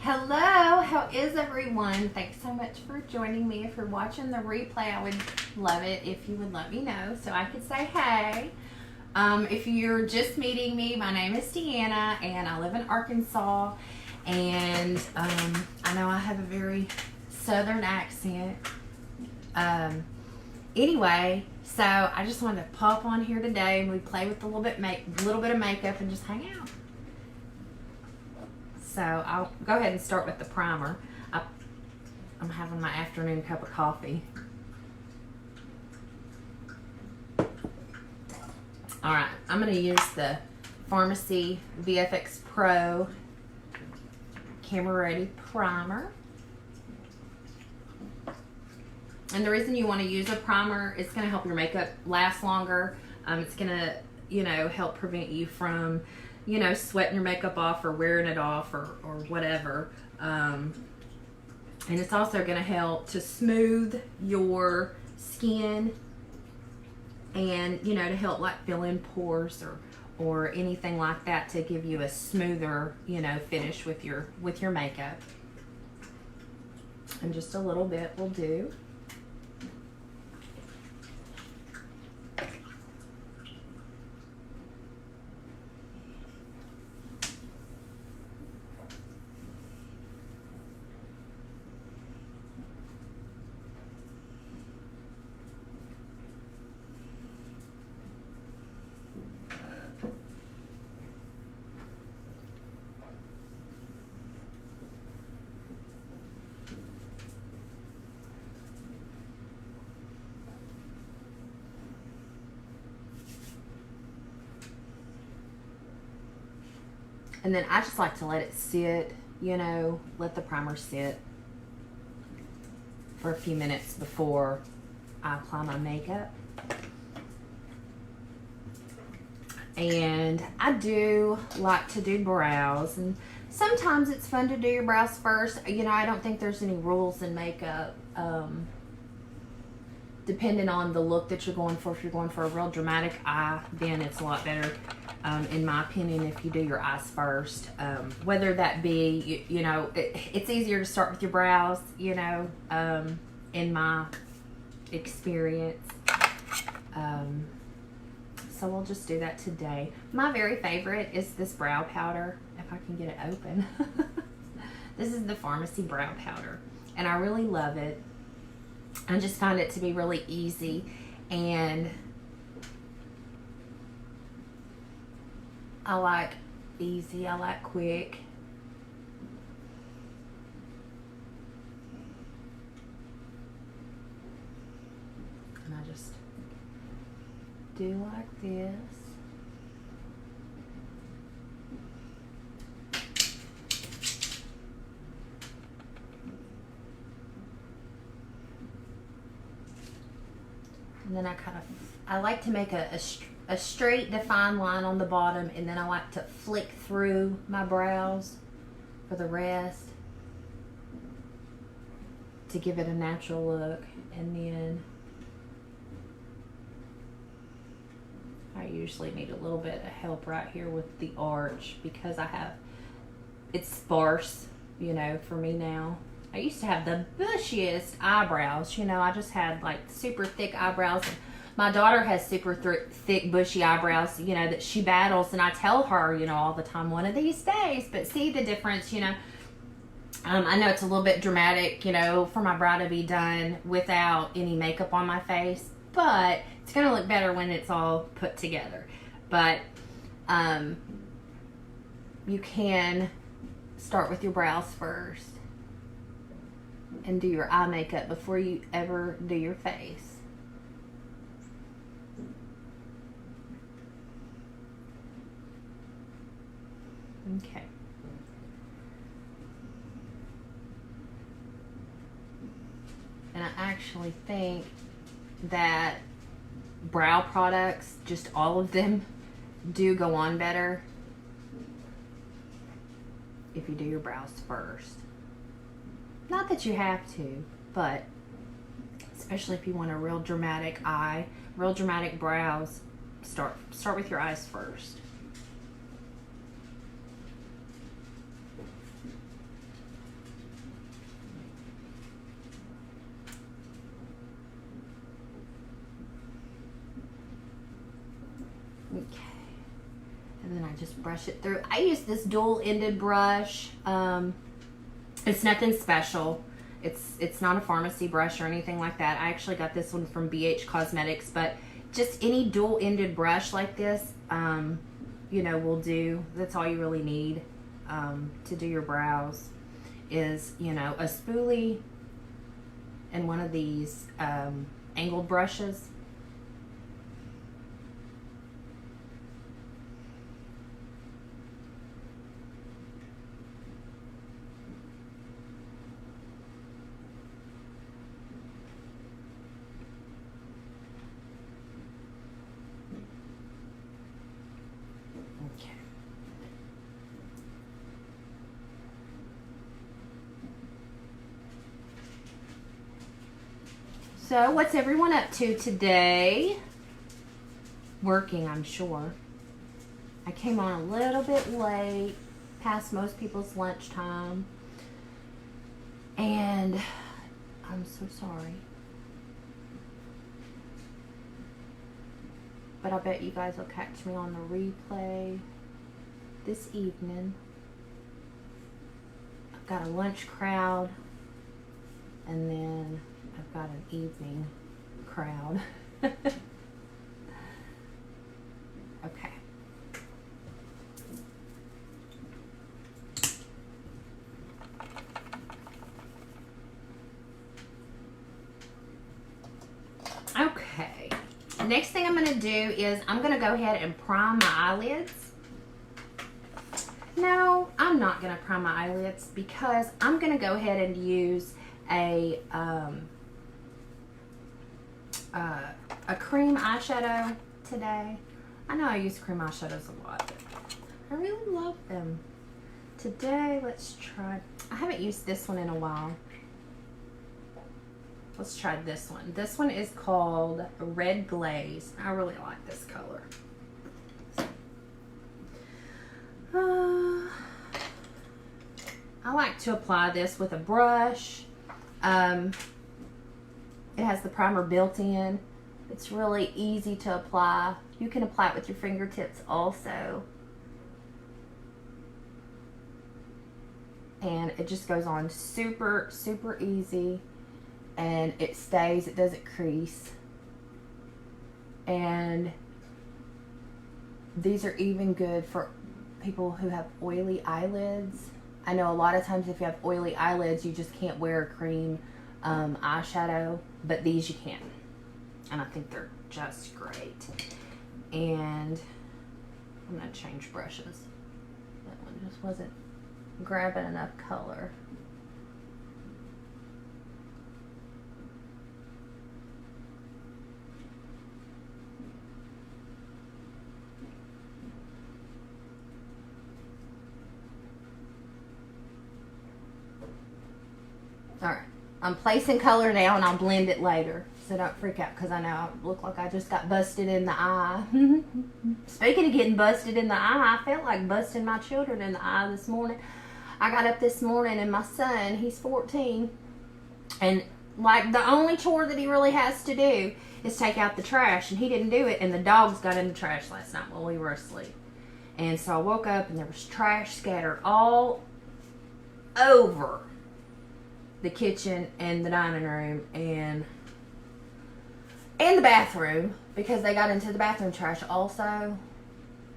Hello, how is everyone? Thanks so much for joining me. If you're watching the replay, I would love it if you would let me know so I could say hey. If you're just meeting me, my name is Deanna and I live in Arkansas, and I know I have a very southern accent. Anyway, so I just wanted to pop on here today and we play with a little bit of makeup and just hang out. So I'll go ahead and start with the primer. I'm having my afternoon cup of coffee. Alright, I'm going to use the Farmasi VFX Pro Camera Ready Primer. And the reason you want to use a primer, it's going to help your makeup last longer. It's going to, help prevent you from sweating your makeup off or wearing it off or whatever. And it's also going to help to smooth your skin and, to help like fill in pores or anything like that, to give you a smoother, finish with your makeup. And just a little bit will do. And then I just like to let it sit, let the primer sit for a few minutes before I apply my makeup. And I do like to do brows, and sometimes it's fun to do your brows first. I don't think there's any rules in makeup. Depending on the look that you're going for. If you're going for a real dramatic eye, then it's a lot better, in my opinion, if you do your eyes first. Whether that be, it's easier to start with your brows, in my experience. So we'll just do that today. My very favorite is this brow powder, if I can get it open. This is the Farmasi brow powder, and I really love it. I just find it to be really easy, and I like easy, I like quick. And I just do like this. And then I like to make a straight defined line on the bottom, and then I like to flick through my brows for the rest to give it a natural look. And then I usually need a little bit of help right here with the arch, because it's sparse, for me now. I used to have the bushiest eyebrows, I just had like super thick eyebrows. And my daughter has super thick bushy eyebrows, that she battles, and I tell her, all the time, one of these days. But see the difference, I know it's a little bit dramatic, for my brow to be done without any makeup on my face, but it's going to look better when it's all put together. But you can start with your brows first and do your eye makeup before you ever do your face. Okay. And I actually think that brow products, just all of them, do go on better if you do your brows first. Not that you have to, but especially if you want a real dramatic eye, real dramatic brows, start with your eyes first. just brush it through. I use this dual-ended brush. It's nothing special. It's not a Farmasi brush or anything like that. I actually got this one from BH Cosmetics, but just any dual-ended brush like this, you know, will do. That's all you really need to do your brows is, you know, a spoolie and one of these angled brushes. So, what's everyone up to today? Working, I'm sure. I came on a little bit late, past most people's lunchtime. And I'm so sorry. But I bet you guys will catch me on the replay this evening. I've got a lunch crowd, and then I've got an evening crowd. Okay. Okay. Next thing I'm going to do is I'm going to go ahead and prime my eyelids. No, I'm not going to prime my eyelids because I'm going to go ahead and use a cream eyeshadow today. I know I use cream eyeshadows a lot, but I really love them. Today, let's try, I haven't used this one in a while. Let's try this one. This one is called Red Glaze. I really like this color. I like to apply this with a brush. It has the primer built in. It's really easy to apply. You can apply it with your fingertips also. And it just goes on super, super easy. And it stays, it doesn't crease. And these are even good for people who have oily eyelids. I know a lot of times if you have oily eyelids, you just can't wear a cream eyeshadow, but these you can. And I think they're just great. And I'm gonna change brushes. That one just wasn't grabbing enough color. Alright, I'm placing color now and I'll blend it later. So don't freak out because I know I look like I just got busted in the eye. Speaking of getting busted in the eye, I felt like busting my children in the eye this morning. I got up this morning and my son, he's 14, and like the only chore that he really has to do is take out the trash, and he didn't do it, and the dogs got in the trash last night while we were asleep. And so I woke up and there was trash scattered all over the kitchen and the dining room and the bathroom because they got into the bathroom trash also.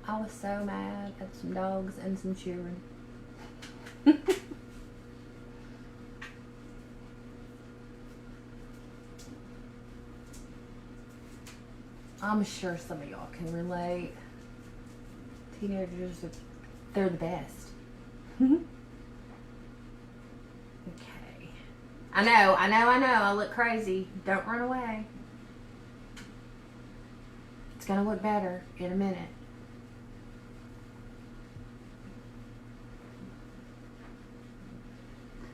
I was so mad at some dogs and some children. I'm sure some of y'all can relate. Teenagers, they're the best. Okay. I know. I look crazy. Don't run away. It's gonna look better in a minute.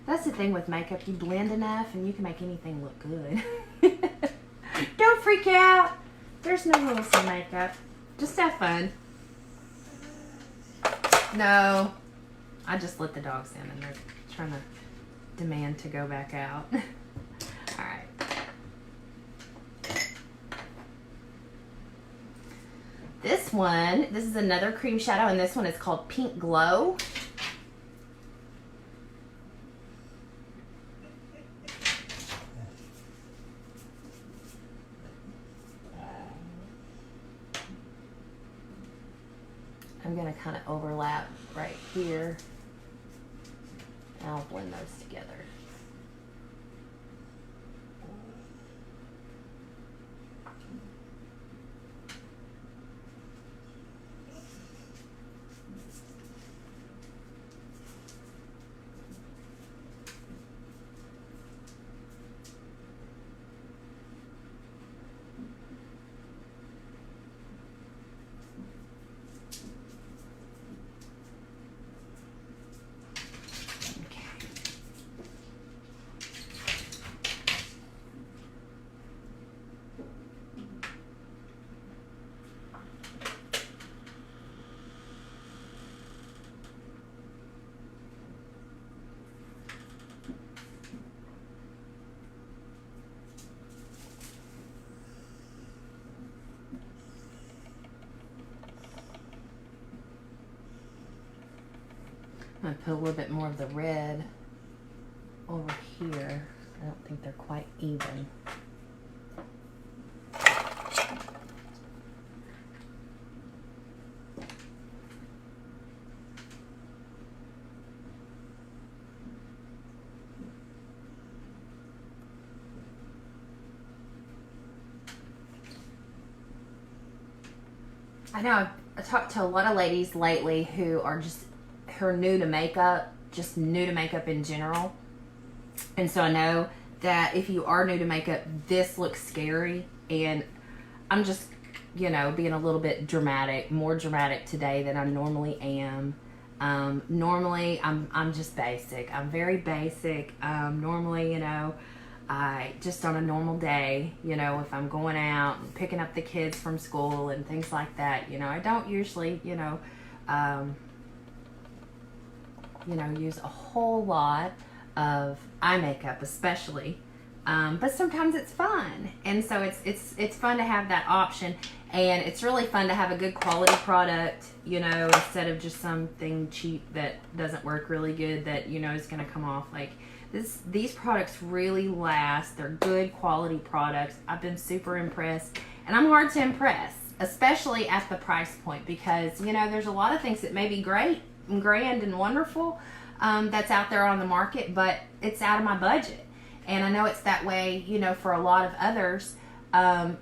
That's the thing with makeup. You blend enough and you can make anything look good. Don't freak out. There's no rules in makeup. Just have fun. No. I just let the dogs in and they're trying to demand to go back out. Alright. This this one. This is another cream shadow, and this one is called Pink Glow. I'm going to kind of overlap right here. And I'll blend those together. I'm going to put a little bit more of the red over here. I don't think they're quite even. I know I've talked to a lot of ladies lately who are new to makeup, just new to makeup in general. And so I know that if you are new to makeup, this looks scary. And I'm just, you know, being a little bit dramatic, more dramatic today than I normally am. Normally I'm just basic. I'm very basic. Normally, you know, I just on a normal day, you know, if I'm going out and picking up the kids from school and things like that, you know, I don't usually, use a whole lot of eye makeup, especially. But sometimes it's fun, and so it's fun to have that option, and it's really fun to have a good quality product, you know, instead of just something cheap that doesn't work really good that, you know, is going to come off. Like these products really last. They're good quality products. I've been super impressed, and I'm hard to impress, especially at the price point, because, you know, there's a lot of things that may be great and grand and wonderful that's out there on the market, but it's out of my budget. And I know it's that way, you know, for a lot of others.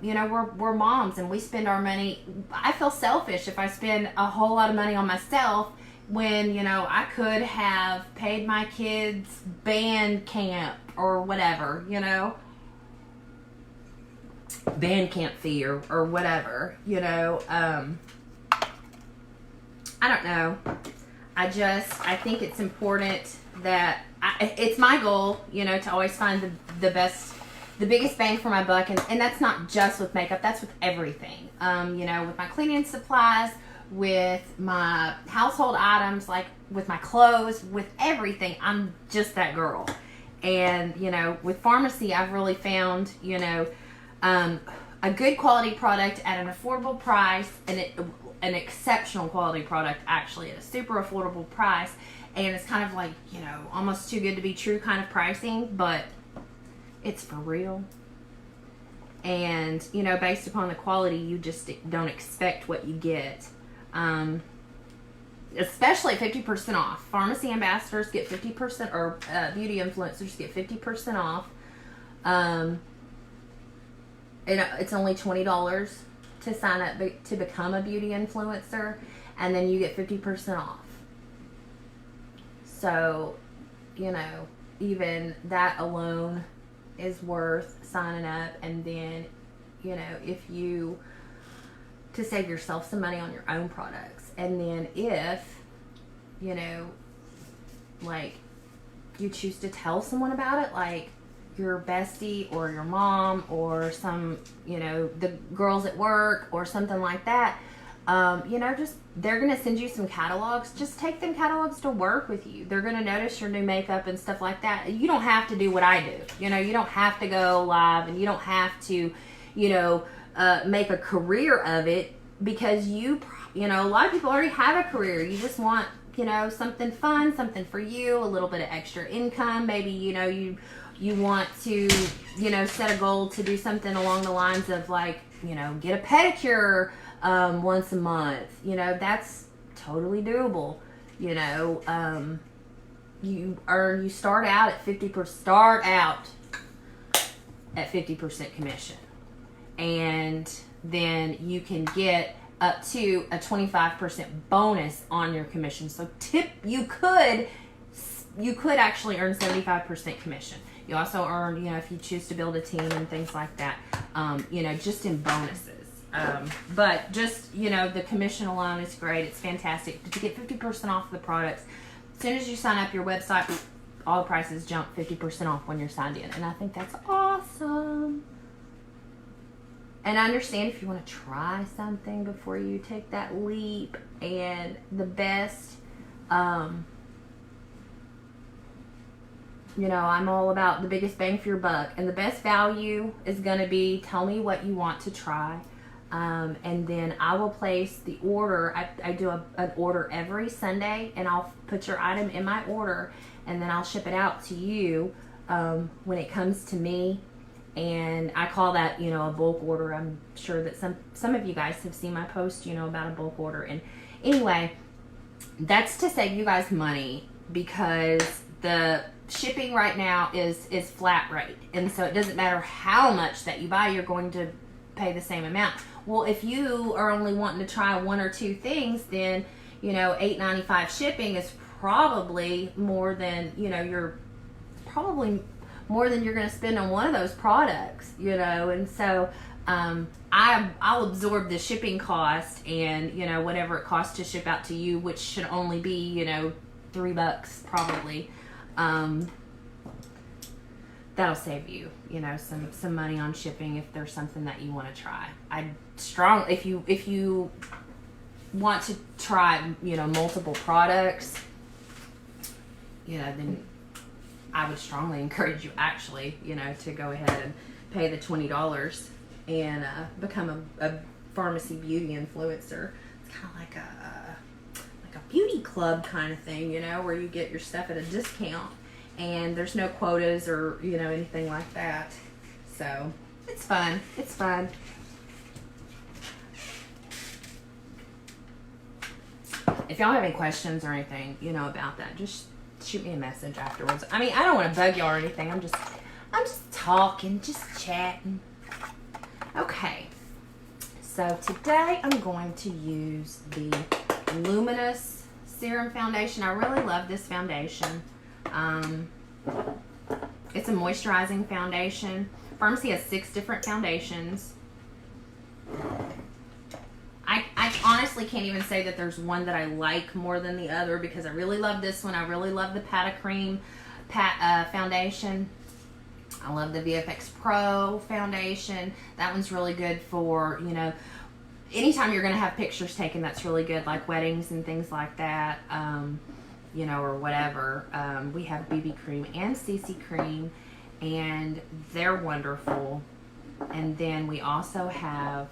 You know, we're moms and we spend our money. I feel selfish if I spend a whole lot of money on myself when, you know, I could have paid my kids band camp or whatever, you know, band camp fee or whatever, you know. I don't know. I think it's important that it's my goal, you know, to always find the biggest bang for my buck. And that's not just with makeup, that's with everything. You know, with my cleaning supplies, with my household items, like with my clothes, with everything. I'm just that girl. And, you know, with Farmasi, I've really found, you know, a good quality product at an affordable price, and an exceptional quality product actually at a super affordable price. And it's kind of like, you know, almost too good to be true kind of pricing, but it's for real. And, you know, based upon the quality, you just don't expect what you get. Especially 50% off. Farmasi ambassadors get 50%, or beauty influencers get 50% off. It's only $20 to sign up to become a beauty influencer, and then you get 50% off. So, you know, even that alone is worth signing up. And then, you know, to save yourself some money on your own products. And then if, you know, like you choose to tell someone about it, like your bestie or your mom or some, you know, the girls at work or something like that, you know, just they're going to send you some catalogs. Just take them catalogs to work with you. They're going to notice your new makeup and stuff like that. You don't have to do what I do. You know, you don't have to go live, and you don't have to, you know, make a career of it. because you know, a lot of people already have a career. You just want, you know, something fun, something for you, a little bit of extra income. Maybe, you know, you want to, you know, set a goal to do something along the lines of like, you know, get a pedicure once a month. You know, that's totally doable. You know, you start out at 50% commission, and then you can get up to a 25% bonus on your commission. So you could actually earn 75% commission. You also earn, you know, if you choose to build a team and things like that, you know, just in bonuses. But just, you know, the commission alone is great. It's fantastic. To get 50% off the products, as soon as you sign up your website, all the prices jump 50% off when you're signed in. And I think that's awesome. And I understand if you want to try something before you take that leap. And the best, you know, I'm all about the biggest bang for your buck. And the best value is going to be, tell me what you want to try. And then I will place the order. I do an order every Sunday, and I'll put your item in my order, and then I'll ship it out to you when it comes to me. And I call that, you know, a bulk order. I'm sure that some of you guys have seen my post, you know, about a bulk order. And anyway, that's to save you guys money, because the shipping right now is flat rate. And so it doesn't matter how much that you buy, you're going to pay the same amount. Well, if you are only wanting to try one or two things, then, you know, $8.95 shipping is probably more than, you know, you're going to spend on one of those products, you know. And so I'll absorb the shipping cost, and, you know, whatever it costs to ship out to you, which should only be, you know, $3 probably. That'll save you, you know, some money on shipping if there's something that you want to try. If you want to try, you know, multiple products, you know, then I would strongly encourage you, actually, you know, to go ahead and pay the $20 and become a Farmasi Beauty influencer. It's kind of like a beauty club kind of thing, you know, where you get your stuff at a discount, and there's no quotas or, you know, anything like that. So it's fun. It's fun. If y'all have any questions or anything, you know, about that, just shoot me a message afterwards. I mean, I don't want to bug y'all or anything. I'm just talking, just chatting. Okay. So today I'm going to use the Luminous Serum Foundation. I really love this foundation. It's a moisturizing foundation. Farmasi has 6 different foundations. I honestly can't even say that there's one that I like more than the other, because I really love this one. I really love the Pata Cream foundation. I love the VFX Pro foundation. That one's really good for, you know, anytime you're going to have pictures taken, that's really good, like weddings and things like that, you know, or whatever. We have BB cream and CC cream, and they're wonderful. And then we also have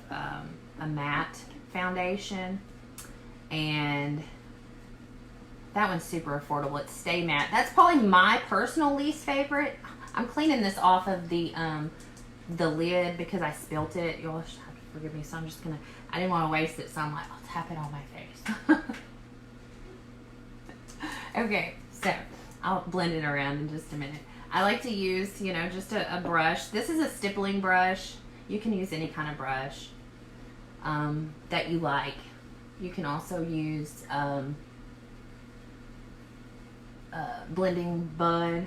a matte foundation, and that one's super affordable. It's Stay Matte. That's probably my personal least favorite. I'm cleaning this off of the lid because I spilt it. You'll have to forgive me, so I'm just gonna, I didn't want to waste it, so I'm like, I'll tap it on my face. Okay, so I'll blend it around in just a minute. I like to use, you know, just a brush. This is a stippling brush. You can use any kind of brush that you like. You can also use blending bud.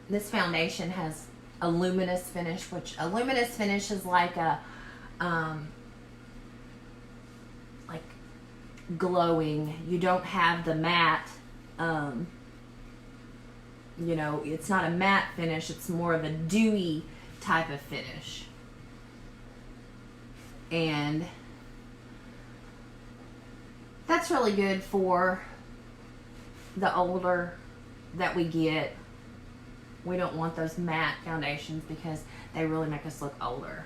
This foundation has a luminous finish, which a luminous finish is like a like glowing. You don't have the matte, you know, it's not a matte finish, it's more of a dewy type of finish. And that's really good for the older that we get. We don't want those matte foundations because they really make us look older.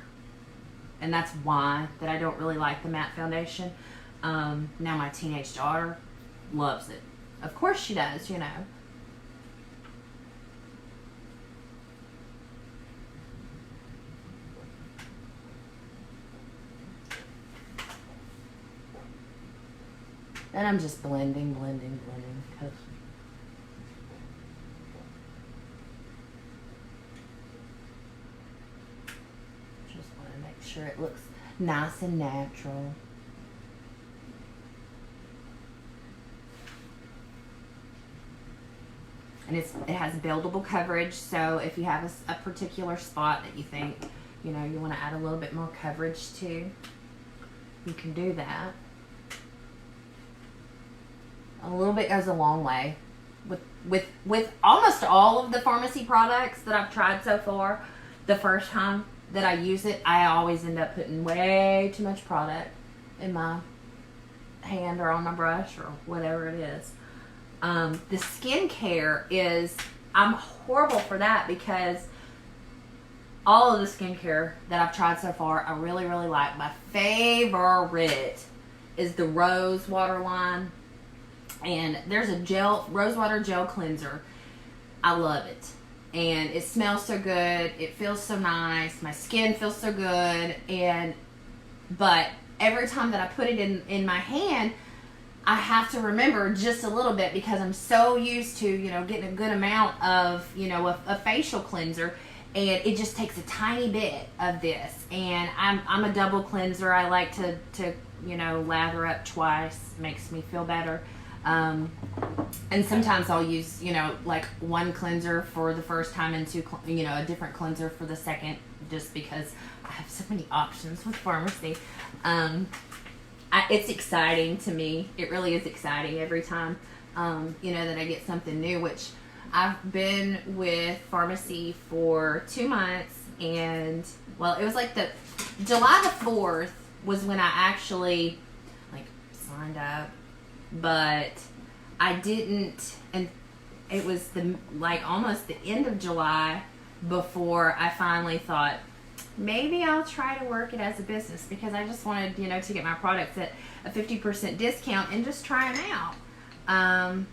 And that's why that I don't really like the matte foundation. Now my teenage daughter loves it. Of course she does, you know. And I'm just blending, because just want to make sure it looks nice and natural. And it has buildable coverage, so if you have a particular spot that you think, you know, you want to add a little bit more coverage to, you can do that. A little bit goes a long way. With almost all of the Farmasi products that I've tried so far, the first time that I use it, I always end up putting way too much product in my hand or on my brush or whatever it is. The skincare is, I'm horrible for that because all of the skincare that I've tried so far, I really, really like. My favorite is the Rose Water line. And there's a rose water gel cleanser. I love it. And it smells so good. It feels so nice. My skin feels so good. But every time that I put it in my hand, I have to remember just a little bit because I'm so used to, you know, getting a good amount of, you know, a facial cleanser. And it just takes a tiny bit of this. And I'm a double cleanser. I like to you know, lather up twice. Makes me feel better. And sometimes I'll use, you know, like one cleanser for the first time and two, you know, a different cleanser for the second, just because I have so many options with Farmasi. It's exciting to me. It really is exciting every time, you know, that I get something new, which I've been with Farmasi for 2 months. And well, it was like July the 4th was when I actually like signed up. But I didn't, and it was almost the end of July before I finally thought, maybe I'll try to work it as a business, because I just wanted, you know, to get my products at a 50% discount and just try them out.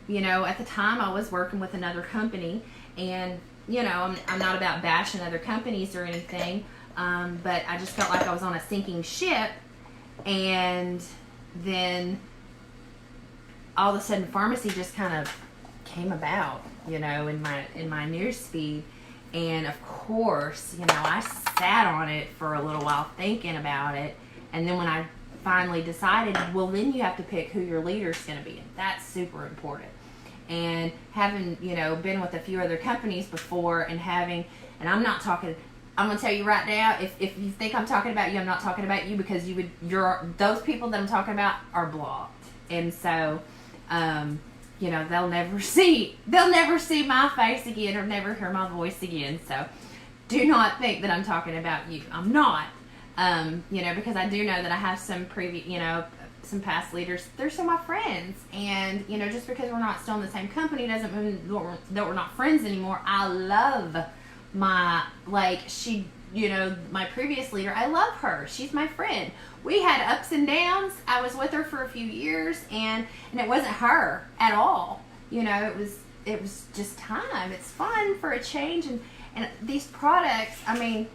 You know, at the time I was working with another company, and, you know, I'm not about bashing other companies or anything, but I just felt like I was on a sinking ship. And then all of a sudden Farmasi just kind of came about, you know, in my news feed. And of course, you know, I sat on it for a little while thinking about it. And then when I finally decided, well, then you have to pick who your leader's going to be. And that's super important. And having, you know, been with a few other companies before, and I'm not talking, I'm going to tell you right now, if you think I'm talking about you, I'm not talking about you, because those people that I'm talking about are blocked. And so, you know, they'll never see my face again or never hear my voice again. So do not think that I'm talking about you. I'm not. You know, because I do know that I have some some past leaders. They're still my friends. And, you know, just because we're not still in the same company doesn't mean that we're not friends anymore. I love my previous leader. I love her. She's my friend. We had ups and downs. I was with her for a few years, and it wasn't her at all. You know, it was just time. It's fun for a change, and these products, I mean,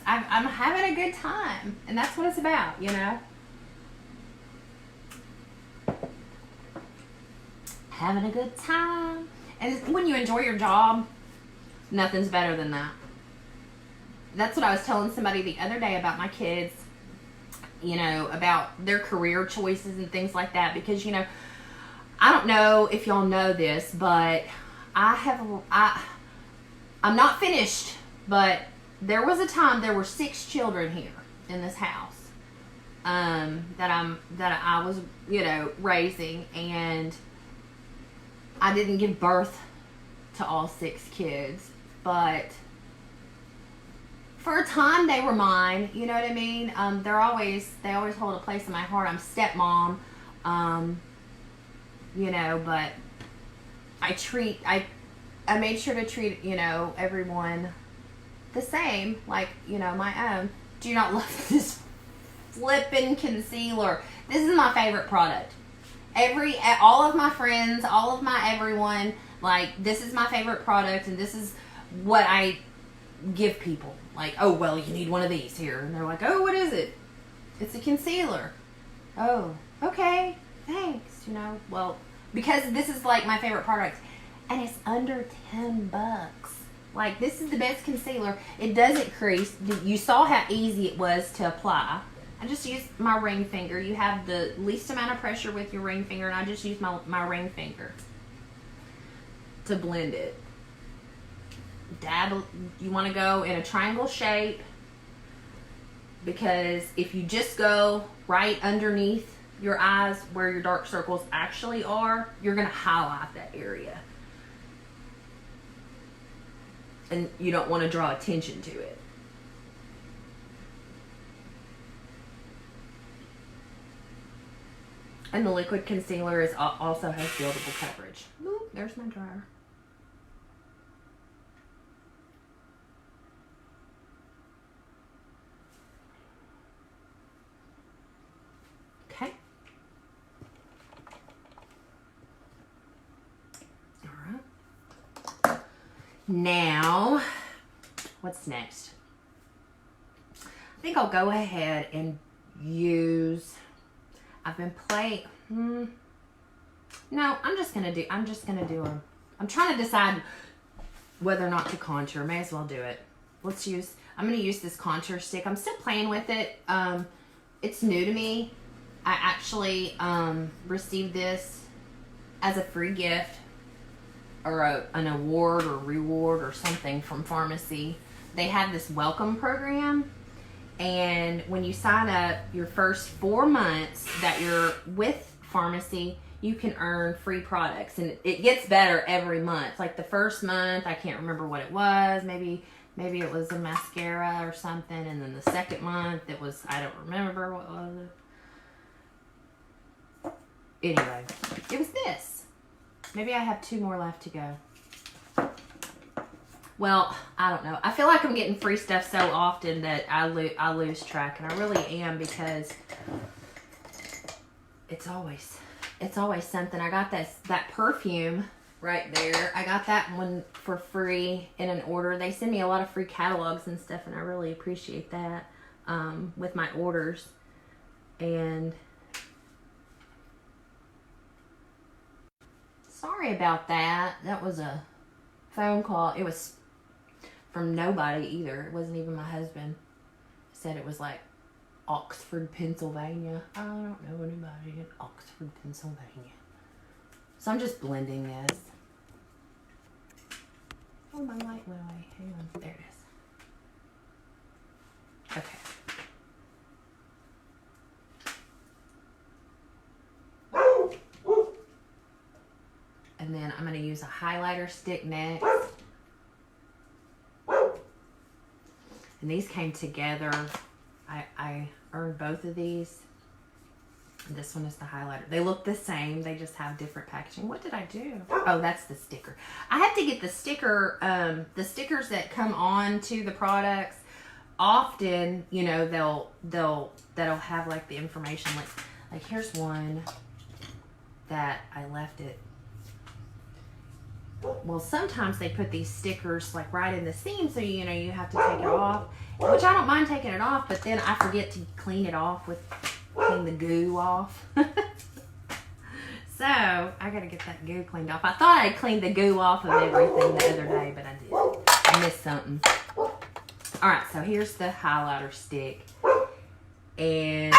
I'm having a good time, and that's what it's about, you know. Having a good time. And when you enjoy your job, nothing's better than that. That's what I was telling somebody the other day about my kids, you know, about their career choices and things like that. Because, you know, I don't know if y'all know this, but I'm not finished, but there was a time there were 6 children here in this house that I was, you know, raising, and I didn't give birth to all 6 kids, but for a time they were mine. You know what I mean? They always hold a place in my heart. I'm stepmom, you know, but I I made sure to treat, you know, everyone the same, like, you know, my own. Do not love this flippin' concealer. This is my favorite product. All of my friends, all of my everyone, like, this is my favorite product, and this is what I give people. Like, oh, well, you need one of these here. And they're like, oh, what is it? It's a concealer. Oh, okay, thanks, you know. Well, because this is, like, my favorite product. And it's under $10. Like, this is the best concealer. It doesn't crease. You saw how easy it was to apply. I just use my ring finger. You have the least amount of pressure with your ring finger, and I just use my ring finger to blend it. Dab. You want to go in a triangle shape, because if you just go right underneath your eyes where your dark circles actually are, you're going to highlight that area. And you don't want to draw attention to it. And the liquid concealer also has buildable coverage. Ooh, there's my dryer. Okay. All right. Now, what's next? I think I'll go ahead and use... I've been playing. No, I'm just gonna do them. I'm trying to decide whether or not to contour. May as well do it. I'm gonna use this contour stick. I'm still playing with it. It's new to me. I actually received this as a free gift, or an award or reward or something from Farmasi. They have this welcome program. And when you sign up your first 4 months that you're with Farmasi, you can earn free products. And it gets better every month. Like the first month, I can't remember what it was. Maybe it was a mascara or something. And then the second month, it was, I don't remember what was it. Anyway, it was this. Maybe I have 2 more left to go. Well, I don't know. I feel like I'm getting free stuff so often that I lose track, and I really am, because it's always something. I got that perfume right there. I got that one for free in an order. They send me a lot of free catalogs and stuff, and I really appreciate that with my orders. And sorry about that. That was a phone call. It was from nobody either. It wasn't even my husband. Said it was like Oxford, Pennsylvania. I don't know anybody in Oxford, Pennsylvania. So I'm just blending this. Oh, my light went away. Hang on. There it is. Okay. And then I'm going to use a highlighter stick next. And these came together. I earned both of these. And this one is the highlighter. They look the same. They just have different packaging. What did I do? Oh, that's the sticker. I have to get the sticker, the stickers that come on to the products. Often, you know, that'll have like the information. Like here's one that I left it. Well, sometimes they put these stickers like right in the seam, so you know you have to take it off, which I don't mind taking it off, but then I forget to clean the goo off. So I gotta get that goo cleaned off. I thought I cleaned the goo off of everything the other day, but I didn't. I missed something. All right, so here's the highlighter stick, and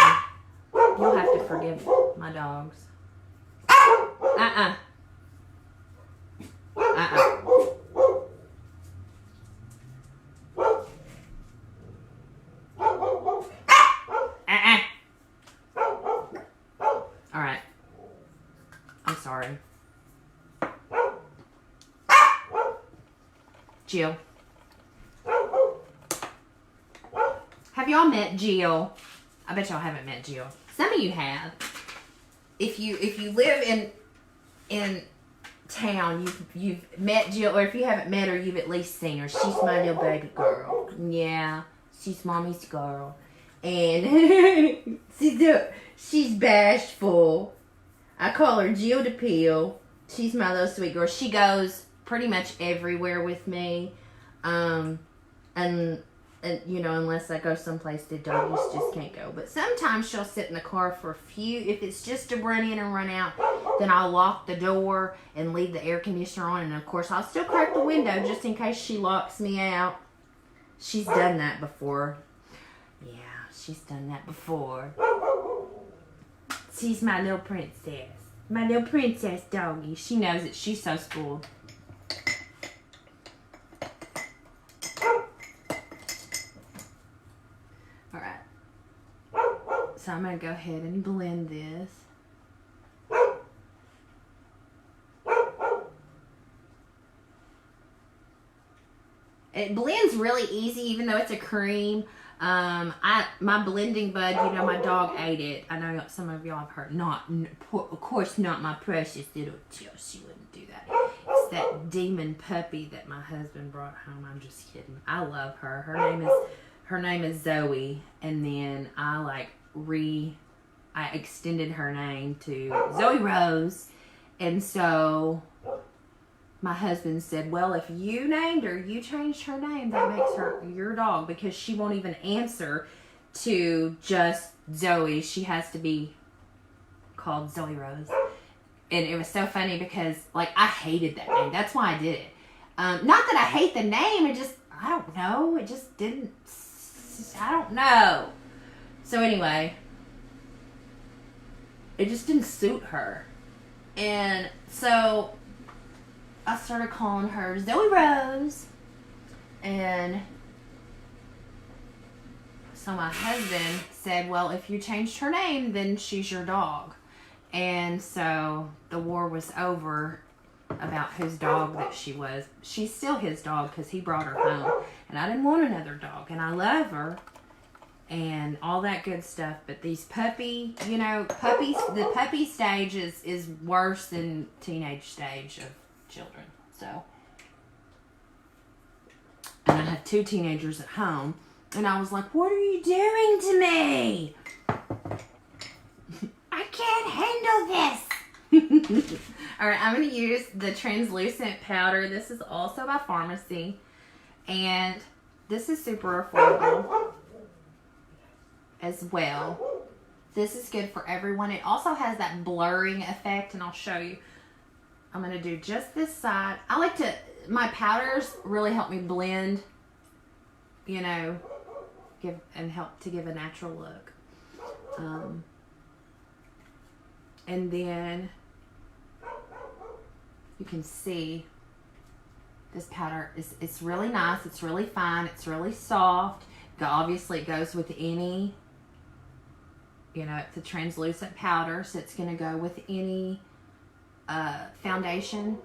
you'll have to forgive my dogs. All right. I'm sorry. Jill. Have y'all met Jill? I bet y'all haven't met Jill. Some of you have. If you live in town, you've met Jill, or if you haven't met her, you've at least seen her. She's my little baby girl. Yeah, she's mommy's girl, and she's bashful. I call her Jill DePeel. She's my little sweet girl. She goes pretty much everywhere with me, and you know, unless I go someplace the doggies just can't go. But sometimes she'll sit in the car for a few. If it's just to run in and run out, then I'll lock the door and leave the air conditioner on. And of course, I'll still crack the window just in case she locks me out. She's done that before. Yeah, she's done that before. She's my little princess. My little princess doggy. She knows it. She's so spoiled. Alright. So I'm going to go ahead and blend this. It blends really easy, even though it's a cream. My blending bud, you know, my dog ate it. I know some of y'all have heard. Of course not my precious little Jill. She wouldn't do that. It's that demon puppy that my husband brought home. I'm just kidding. I love her. Her name is Zoe, and then I extended her name to Zoe Rose, and so my husband said, well, if you named her, you changed her name, that makes her your dog, because she won't even answer to just Zoe. She has to be called Zoe Rose. And it was so funny because, like, I hated that name. That's why I did it. Not that I hate the name. It just, I don't know. It just didn't, I don't know. So anyway, it just didn't suit her. And so I started calling her Zoe Rose, and so my husband said, well, if you changed her name, then she's your dog. And so the war was over about whose dog that she was. She's still his dog because he brought her home, and I didn't want another dog, and I love her and all that good stuff. But these puppies, the puppy stage is worse than teenage stage of children. So, and I had 2 teenagers at home, and I was like, what are you doing to me? I can't handle this. All right, I'm going to use the translucent powder. This is also by Farmasi, and this is super affordable as well. This is good for everyone. It also has that blurring effect, and I'll show you. I'm going to do just this side. I like to, my powders really help me blend, help to give a natural look. And then you can see this powder it's really nice. It's really fine. It's really soft. Obviously it goes with any, it's a translucent powder, so it's going to go with any foundation.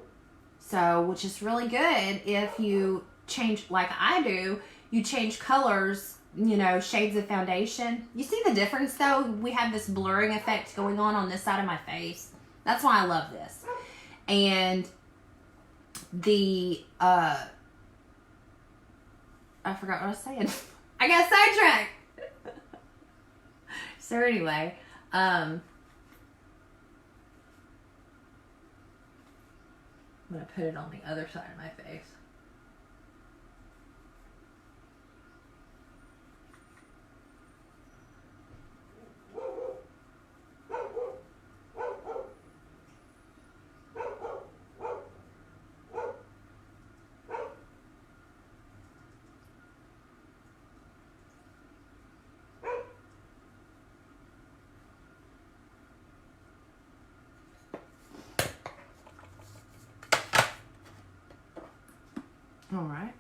So, which is really good if you change, like I do, you change colors, shades of foundation. You see the difference though? We have this blurring effect going on this side of my face. That's why I love this. And the, I forgot what I was saying. I got sidetracked. So anyway, I'm going to put it on the other side of my face. All right.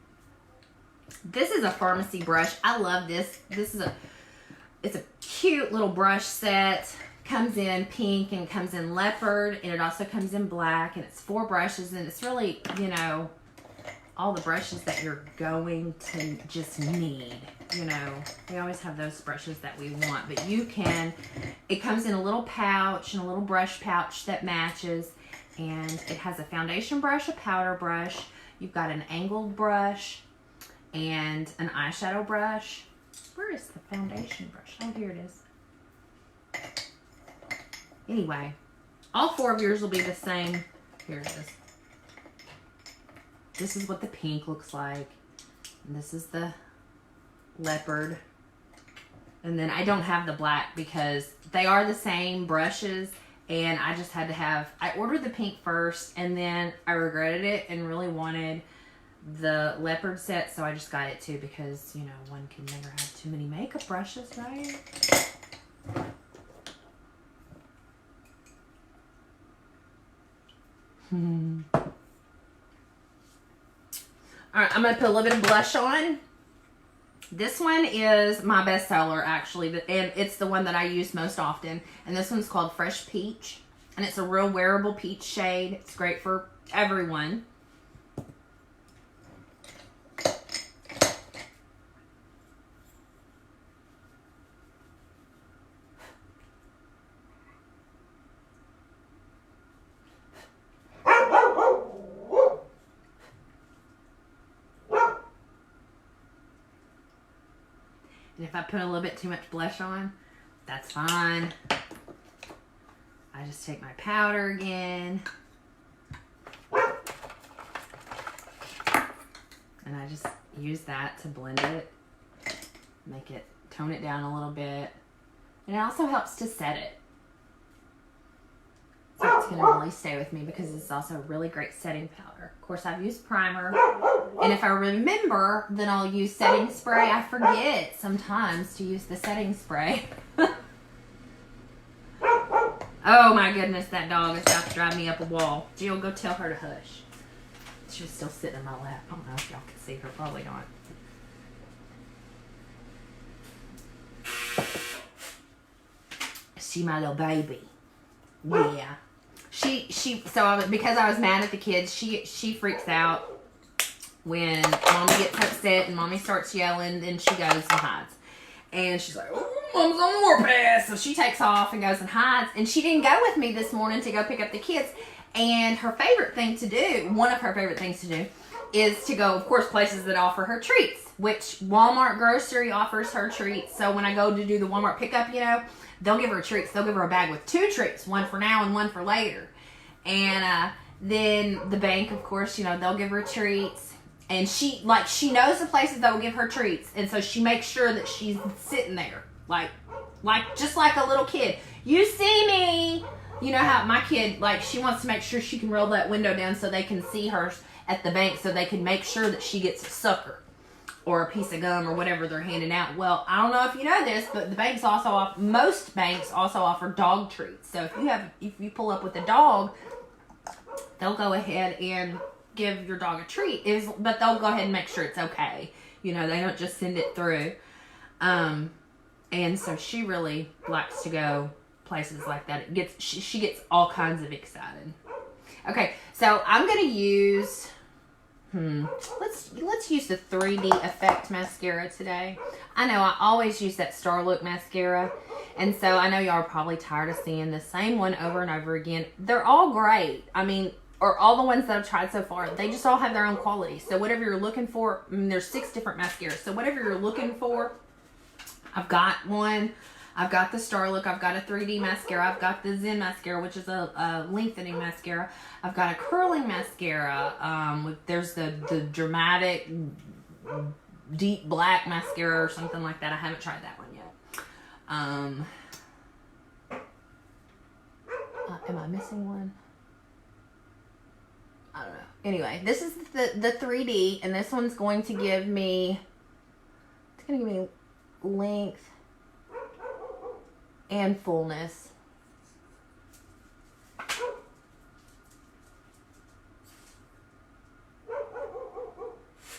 This is a Farmasi brush. I love this. It's a cute little brush set. Comes in pink and comes in leopard, and it also comes in black, and it's 4 brushes, and it's really, all the brushes that you're going to just need. We always have those brushes that we want, but it comes in a little pouch and a little brush pouch that matches. And it has a foundation brush, a powder brush. You've got an angled brush and an eyeshadow brush. Where is the foundation brush? Oh, here it is. Anyway, all 4 of yours will be the same. Here it is. This is what the pink looks like. And this is the leopard. And then I don't have the black because they are the same brushes. And I just had to have, I ordered the pink first and then I regretted it and really wanted the leopard set. So I just got it too because, you know, one can never have too many makeup brushes, right? All right, I'm going to put a little bit of blush on. This one is my bestseller, actually, and it's the one that I use most often. And this one's called Fresh Peach, and it's a real wearable peach shade. It's great for everyone. And if I put a little bit too much blush on, that's fine. I just take my powder again. And I just use that to blend it. Make it, tone it down a little bit. And it also helps to set it. So it's going to really stay with me because it's also a really great setting powder. Of course, I've used primer. And if I remember, then I'll use setting spray. I forget sometimes to use the setting spray. Oh my goodness, that dog is about to drive me up a wall. Jill, go tell her to hush. She's still sitting in my lap. I don't know if y'all can see her. Probably not. She my little baby. Yeah. Because I was mad at the kids, she freaks out when mommy gets upset and mommy starts yelling, then she goes and hides. And she's like, oh, mom's on warpath. So she takes off and goes and hides. And she didn't go with me this morning to go pick up the kids. And her favorite thing to do, one of her favorite things to do, is to go, of course, places that offer her treats, which Walmart grocery offers her treats. So when I go to do the Walmart pickup, you know, they'll give her treats. They'll give her a bag with 2 treats, one for now and one for later. And then the bank, of course, you know, they'll give her treats. And she knows the places that will give her treats. And so she makes sure that she's sitting there. Just like a little kid. You see me. You know how my kid, she wants to make sure she can roll that window down so they can see her at the bank so they can make sure that she gets a sucker or a piece of gum or whatever they're handing out. Well, I don't know if you know this, but the banks most banks also offer dog treats. So if you pull up with a dog, they'll go ahead and give your dog a treat. But they'll go ahead and make sure it's okay. You know, they don't just send it through. And so she really likes to go places like that. She gets all kinds of excited. Okay, so I'm gonna use let's use the 3D Effect mascara today. I know I always use that Star Look mascara, and so I know y'all are probably tired of seeing the same one over and over again. They're all great. I mean, or all the ones that I've tried so far, they just all have their own quality. So whatever you're looking for, there's 6 different mascaras. So whatever you're looking for, I've got one. I've got the Star Look. I've got a 3D mascara. I've got the Zen mascara, which is a lengthening mascara. I've got a curling mascara. There's the dramatic deep black mascara or something like that. I haven't tried that one yet. Am I missing one? I don't know. Anyway, this is the 3D, and this one's going to give me, it's going to give me length and fullness.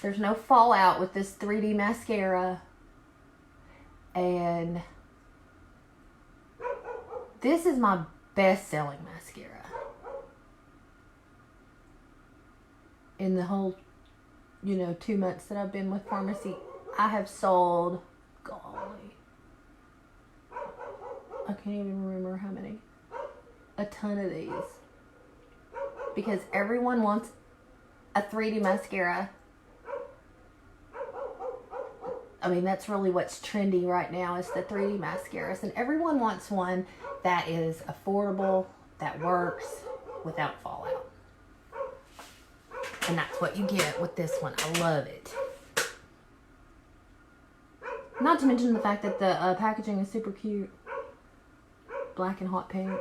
There's no fallout with this 3D mascara. And this is my best-selling mascara. In the whole, 2 months that I've been with Farmasi, I have sold, golly, I can't even remember how many. A ton of these. because everyone wants a 3D mascara. I mean, that's really what's trendy right now is the 3D mascaras. And everyone wants one that is affordable, that works without fallout. And that's what you get with this one. I love it. Not to mention the fact that the packaging is super cute. Black and hot pink.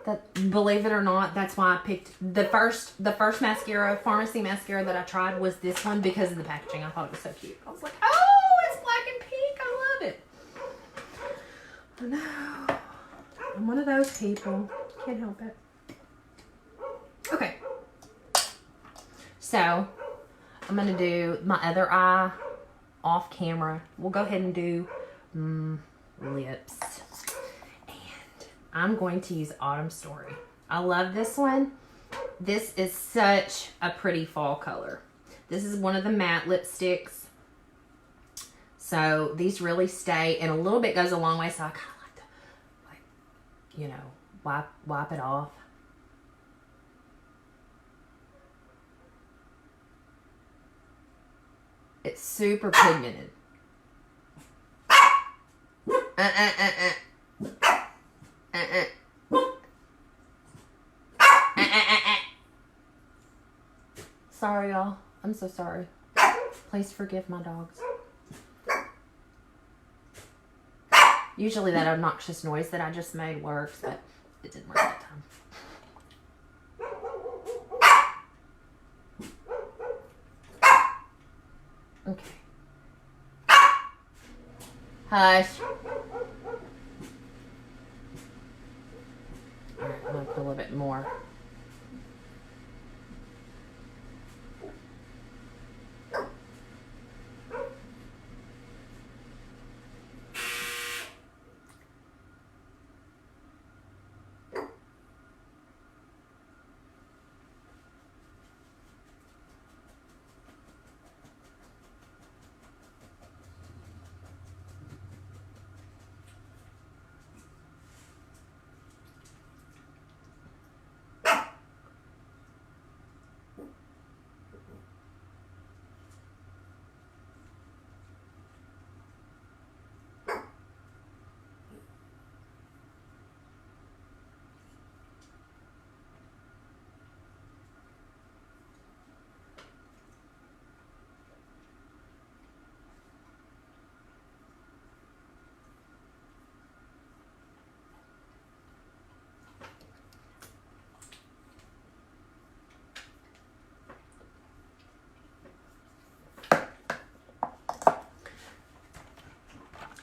That, believe it or not, that's why I picked the first mascara, Farmasi mascara that I tried was this one because of the packaging. I thought it was so cute. I was like, oh, it's black and pink. I love it. I know. I'm one of those people. Can't help it. Okay. So, I'm going to do my other eye off camera. We'll go ahead and do lips. I'm going to use Autumn Story. I love this one. This is such a pretty fall color. This is one of the matte lipsticks. So these really stay, and a little bit goes a long way. So I kind of like to, you know, wipe it off. It's super pigmented. Sorry, y'all. I'm so sorry. Please forgive my dogs. Usually that obnoxious noise that I just made works, but it didn't work that time. Okay. Hush. Alright, I'm going to put a little bit more.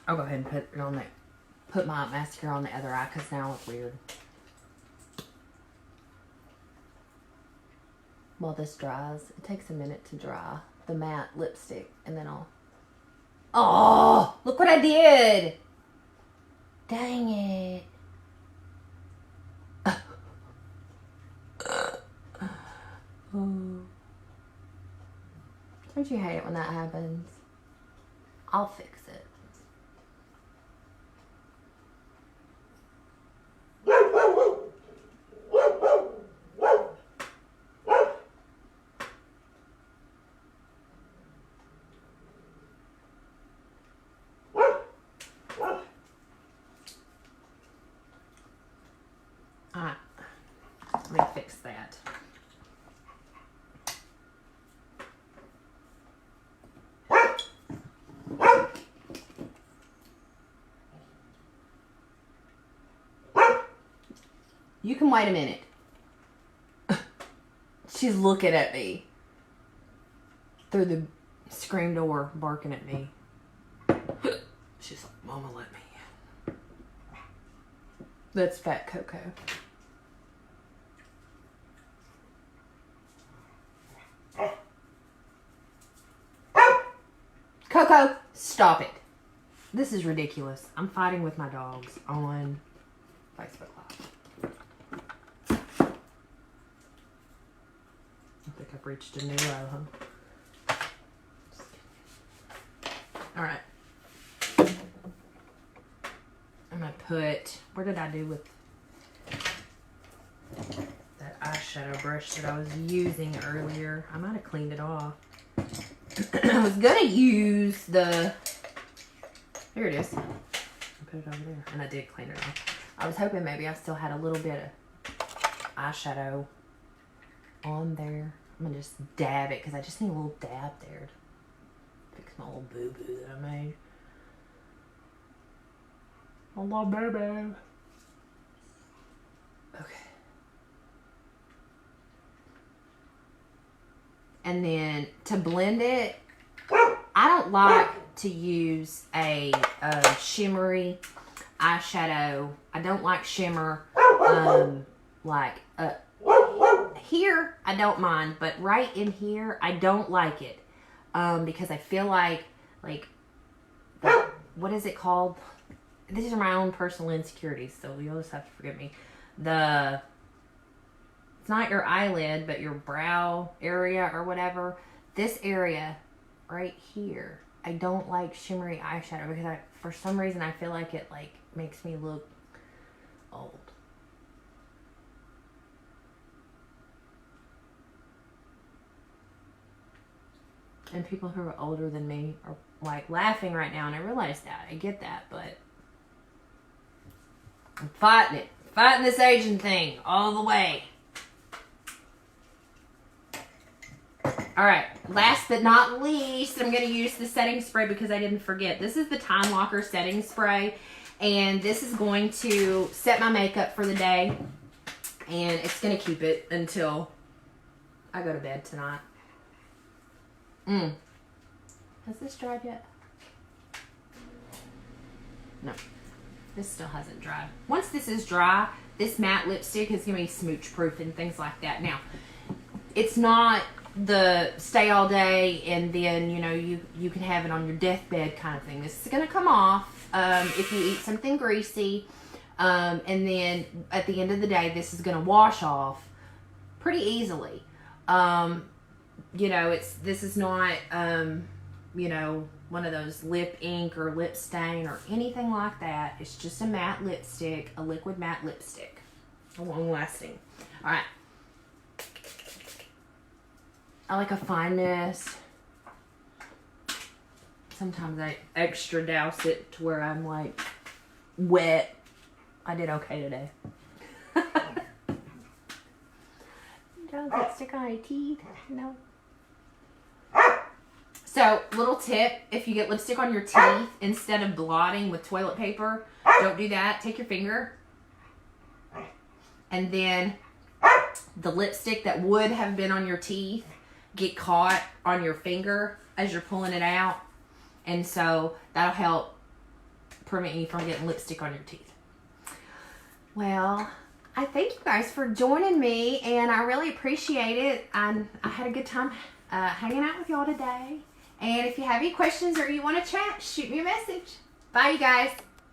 I'll go ahead and put it on that. Put my mascara on the other eye because now it's weird. While this dries, it takes a minute to dry the matte lipstick, and then I'll. Oh, look what I did! Dang it! Oh. Don't you hate it when that happens? I'll fix it. Let me fix that. You can wait a minute. She's looking at me through the screen door, barking at me. She's like, Mama, let me in. That's Fat Coco. Coco, stop it. This is ridiculous. I'm fighting with my dogs on Facebook Live. I think I've reached a new low, huh? Alright. I'm going to put... Where did I do with that eyeshadow? eyeshadow brush that I was using earlier. I might have cleaned it off. I was gonna use the, here it is. I put it over there, and I did clean it off. I was hoping maybe I still had a little bit of eyeshadow on there. I'm gonna just dab it because I just need a little dab there to fix my little boo-boo that I made. A little boo-boo. Okay. And then to blend it, I don't like to use a shimmery eyeshadow. I don't like shimmer. Here, I don't mind, but right in here, I don't like it. Because I feel like what is it called? These are my own personal insecurities, so you'll just have to forgive me. It's not your eyelid, but your brow area or whatever. This area right here, I don't like shimmery eyeshadow because for some reason, I feel like it makes me look old. And people who are older than me are laughing right now, and I realize that. I get that, but I'm fighting it. Fighting this aging thing all the way. Alright, last but not least, I'm going to use the setting spray because I didn't forget. This is the Time Locker setting spray, and this is going to set my makeup for the day, and it's going to keep it until I go to bed tonight. Has this dried yet? No. This still hasn't dried. Once this is dry, this matte lipstick is going to be smooch proof and things like that. Now, it's not the stay all day and then, you can have it on your deathbed kind of thing. This is going to come off if you eat something greasy. And then at the end of the day, this is going to wash off pretty easily. This is not, one of those lip ink or lip stain or anything like that. It's just a matte lipstick, a liquid matte lipstick. Long lasting. All right. I like a fine mist. Sometimes I extra douse it to where I'm wet. I did okay today. Does it stick on your teeth? No. So, little tip, if you get lipstick on your teeth, instead of blotting with toilet paper, don't do that. Take your finger. And then the lipstick that would have been on your teeth get caught on your finger as you're pulling it out. And so, that'll help prevent you from getting lipstick on your teeth. Well, I thank you guys for joining me, and I really appreciate it. I had a good time hanging out with y'all today. And if you have any questions or you want to chat, shoot me a message. Bye, you guys.